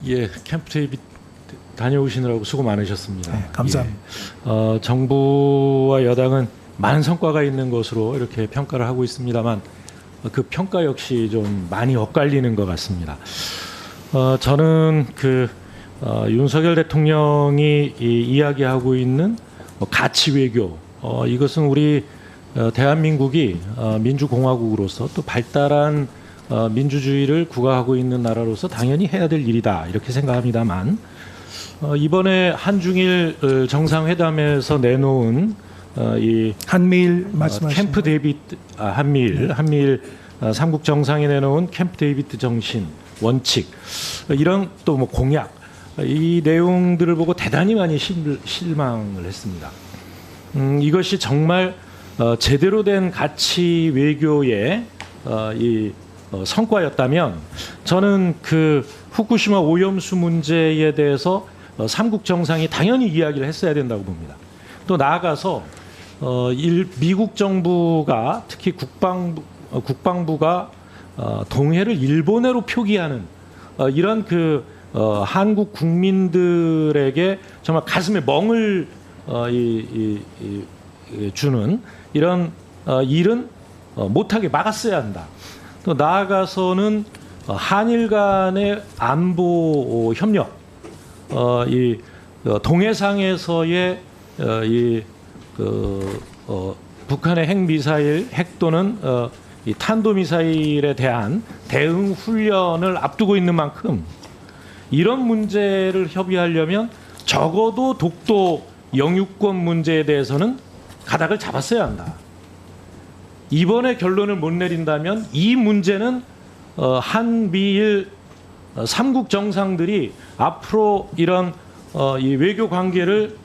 예, 캠프 데이빗 다녀오시느라고 수고 많으셨습니다. 네, 감사합니다. 예, 정부와 여당은 많은 성과가 있는 것으로 이렇게 평가를 하고 있습니다만 그 평가 역시 좀 많이 엇갈리는 것 같습니다. 저는 윤석열 대통령이 이야기하고 있는 가치 외교, 이것은 우리 대한민국이 민주공화국으로서 또 발달한 민주주의를 구가하고 있는 나라로서 당연히 해야 될 일이다 이렇게 생각합니다만 이번에 한중일 정상회담에서 내놓은 이 한미일 말씀하신 캠프 데이비트 한미일 삼국 정상이 내놓은 캠프 데이비트 정신 원칙 이런 또 뭐 공약 이 내용들을 보고 대단히 많이 실망을 했습니다. 이것이 정말 제대로 된 가치 외교의 성과였다면 저는 그 후쿠시마 오염수 문제에 대해서 삼국 정상이 당연히 이야기를 했어야 된다고 봅니다. 또 나아가서 미국 정부가 특히 국방부가 동해를 일본해로 표기하는 이런 한국 국민들에게 정말 가슴에 멍을 주는 이런 일은 못하게 막았어야 한다. 또 나아가서는 한일 간의 안보 협력, 동해상에서의 북한의 핵 또는 이 탄도미사일에 대한 대응 훈련을 앞두고 있는 만큼 이런 문제를 협의하려면 적어도 독도 영유권 문제에 대해서는 가닥을 잡았어야 한다. 이번에 결론을 못 내린다면 이 문제는 한미일 삼국 정상들이 앞으로 이런 이 외교 관계를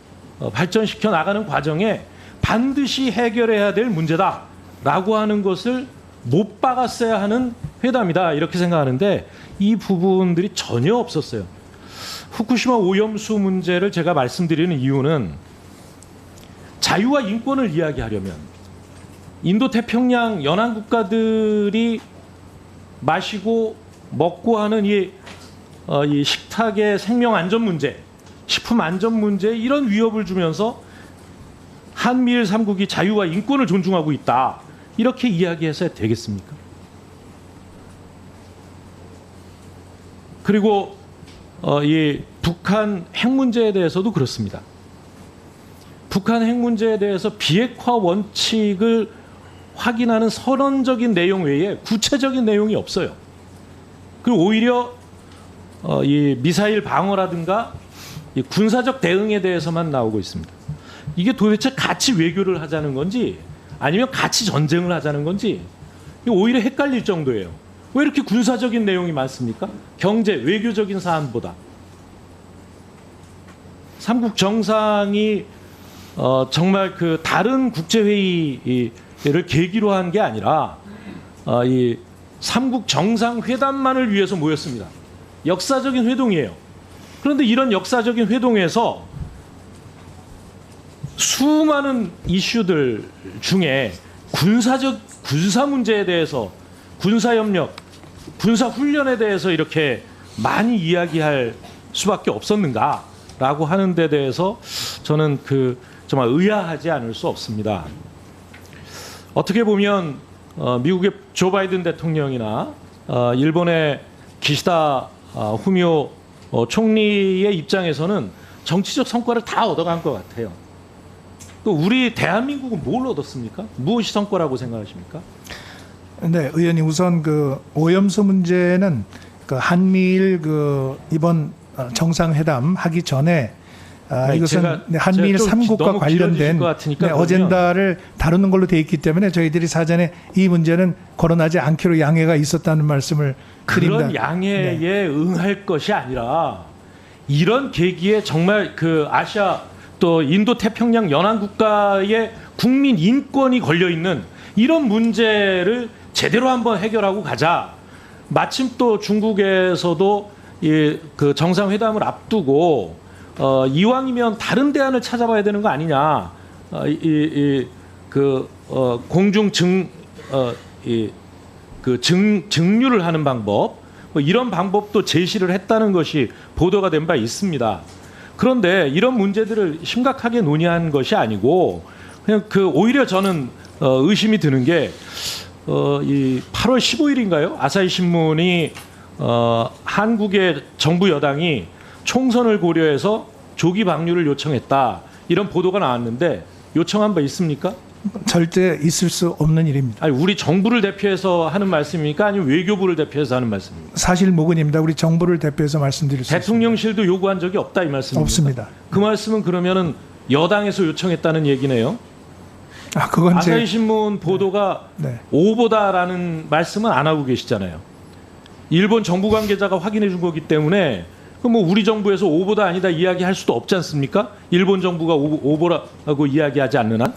발전시켜 나가는 과정에 반드시 해결해야 될 문제다라고 하는 것을 못 박았어야 하는 회담이다 이렇게 생각하는데 이 부분들이 전혀 없었어요. 후쿠시마 오염수 문제를 제가 말씀드리는 이유는 자유와 인권을 이야기하려면 인도태평양 연안 국가들이 마시고 먹고 하는 이 식탁의 생명 안전 문제, 식품 안전 문제에 이런 위협을 주면서 한미일 삼국이 자유와 인권을 존중하고 있다. 이렇게 이야기해서 되겠습니까? 그리고 이 북한 핵 문제에 대해서도 그렇습니다. 북한 핵 문제에 대해서 비핵화 원칙을 확인하는 선언적인 내용 외에 구체적인 내용이 없어요. 그리고 오히려 이 미사일 방어라든가 이 군사적 대응에 대해서만 나오고 있습니다. 이게 도대체 같이 외교를 하자는 건지 아니면 같이 전쟁을 하자는 건지 오히려 헷갈릴 정도예요. 왜 이렇게 군사적인 내용이 많습니까? 경제, 외교적인 사안보다. 삼국 정상이 정말 다른 국제회의를 계기로 한 게 아니라 이 삼국 정상회담만을 위해서 모였습니다. 역사적인 회동이에요. 그런데 이런 역사적인 회동에서 수많은 이슈들 중에 군사 문제에 대해서 군사협력, 군사훈련에 대해서 이렇게 많이 이야기할 수밖에 없었는가라고 하는 데 대해서 저는 정말 의아하지 않을 수 없습니다. 어떻게 보면 미국의 조 바이든 대통령이나 일본의 기시다 후미오 총리의 입장에서는 정치적 성과를 다 얻어간 것 같아요. 또 우리 대한민국은 뭘 얻었습니까? 무엇이 성과라고 생각하십니까? 네, 의원님 우선 오염수 문제는 한미일 이번 정상회담 하기 전에 이것은 한미일 삼국과 관련된 어젠다를 다루는 걸로 돼 있기 때문에 저희들이 사전에 이 문제는 거론하지 않기로 양해가 있었다는 말씀을 드립니다. 그런 양해에 응할 것이 아니라 이런 계기에 정말 아시아 또 인도 태평양 연안 국가의 국민 인권이 걸려 있는 이런 문제를 제대로 한번 해결하고 가자. 마침 또 중국에서도 정상회담을 앞두고 이왕이면 다른 대안을 찾아봐야 되는 거 아니냐. 공중 증류를 하는 방법, 뭐 이런 방법도 제시를 했다는 것이 보도가 된 바 있습니다. 그런데 이런 문제들을 심각하게 논의한 것이 아니고 그냥 오히려 저는 의심이 드는 게 이 8월 15일인가요? 아사히 신문이 한국의 정부 여당이 총선을 고려해서 조기 방류를 요청했다 이런 보도가 나왔는데 요청한 바 있습니까? 절대 있을 수 없는 일입니다. 아니 우리 정부를 대표해서 하는 말씀입니까? 아니면 외교부를 대표해서 하는 말씀입니까? 사실 무근입니다. 우리 정부를 대표해서 말씀드릴 수 대통령실도 요구한 적이 없다 이 말씀입니까? 없습니다. 그 말씀은 그러면은 여당에서 요청했다는 얘기네요. 그건 아사히 신문 보도가 네. 오보다라는 말씀은 안 하고 계시잖아요. 일본 정부 관계자가 확인해 준 거기 때문에 뭐 우리 정부에서 오보다 아니다 이야기할 수도 없지 않습니까? 일본 정부가 오보라고 이야기하지 않는 한.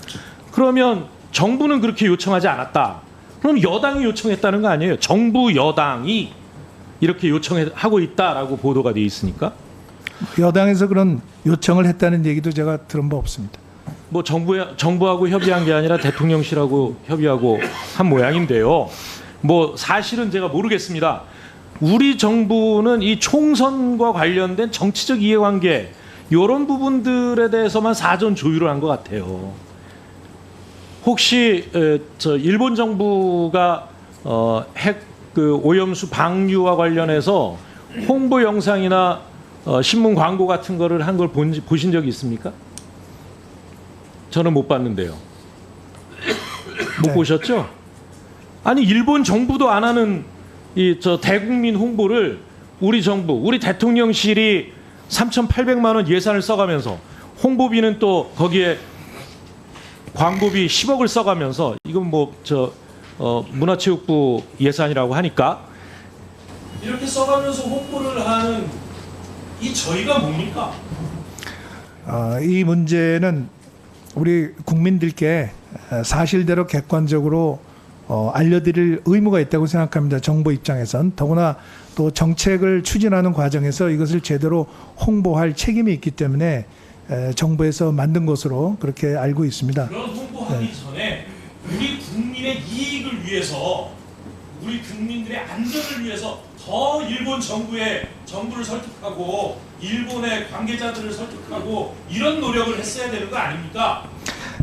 그러면 정부는 그렇게 요청하지 않았다. 그럼 여당이 요청했다는 거 아니에요? 정부 여당이 이렇게 요청하고 있다라고 보도가 돼 있으니까. 여당에서 그런 요청을 했다는 얘기도 제가 들은 바 없습니다. 뭐 정부하고 협의한 게 아니라 대통령실하고 협의하고 한 모양인데요. 뭐 사실은 제가 모르겠습니다. 우리 정부는 이 총선과 관련된 정치적 이해관계 이런 부분들에 대해서만 사전 조율을 한 것 같아요. 혹시 일본 정부가 핵 오염수 방류와 관련해서 홍보 영상이나 신문 광고 같은 거를 한 걸 보신 적이 있습니까? 저는 못 봤는데요. 못 네. 보셨죠? 아니 일본 정부도 안 하는 대국민 홍보를 우리 정부, 우리 대통령실이 3,800만 원 예산을 써가면서 홍보비는 또 거기에 광고비 10억을 써가면서 이건 문화체육부 예산이라고 하니까 이렇게 써가면서 홍보를 하는 이 저희가 뭡니까? 이 문제는 우리 국민들께 사실대로 객관적으로 알려드릴 의무가 있다고 생각합니다. 정부 입장에선. 더구나 또 정책을 추진하는 과정에서 이것을 제대로 홍보할 책임이 있기 때문에 정부에서 만든 것으로 그렇게 알고 있습니다. 그런 홍보하기 전에 우리 국민의 이익을 위해서 우리 국민들의 안전을 위해서 더 일본 정부를 설득하고 일본의 관계자들을 설득하고 이런 노력을 했어야 되는 거 아닙니까?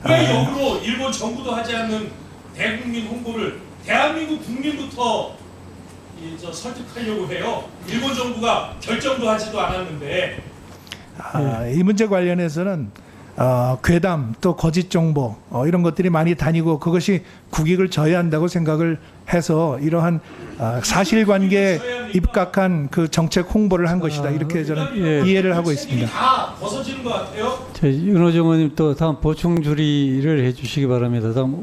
왜 역으로 일본 정부도 하지 않는 대국민 홍보를 대한민국 국민부터 설득하려고 해요. 일본 정부가 결정도 하지도 않았는데. 이 문제 관련해서는 괴담 또 거짓 정보 이런 것들이 많이 다니고 그것이 국익을 저해한다고 생각을 해서 이러한 사실관계에 입각한 그 정책 홍보를 한 것이다 이렇게 저는 이해를 하고 있습니다. 다 벗어지는 것 같아요. 윤호정 의원님 또 다음 보충 질의를 해주시기 바랍니다. 다음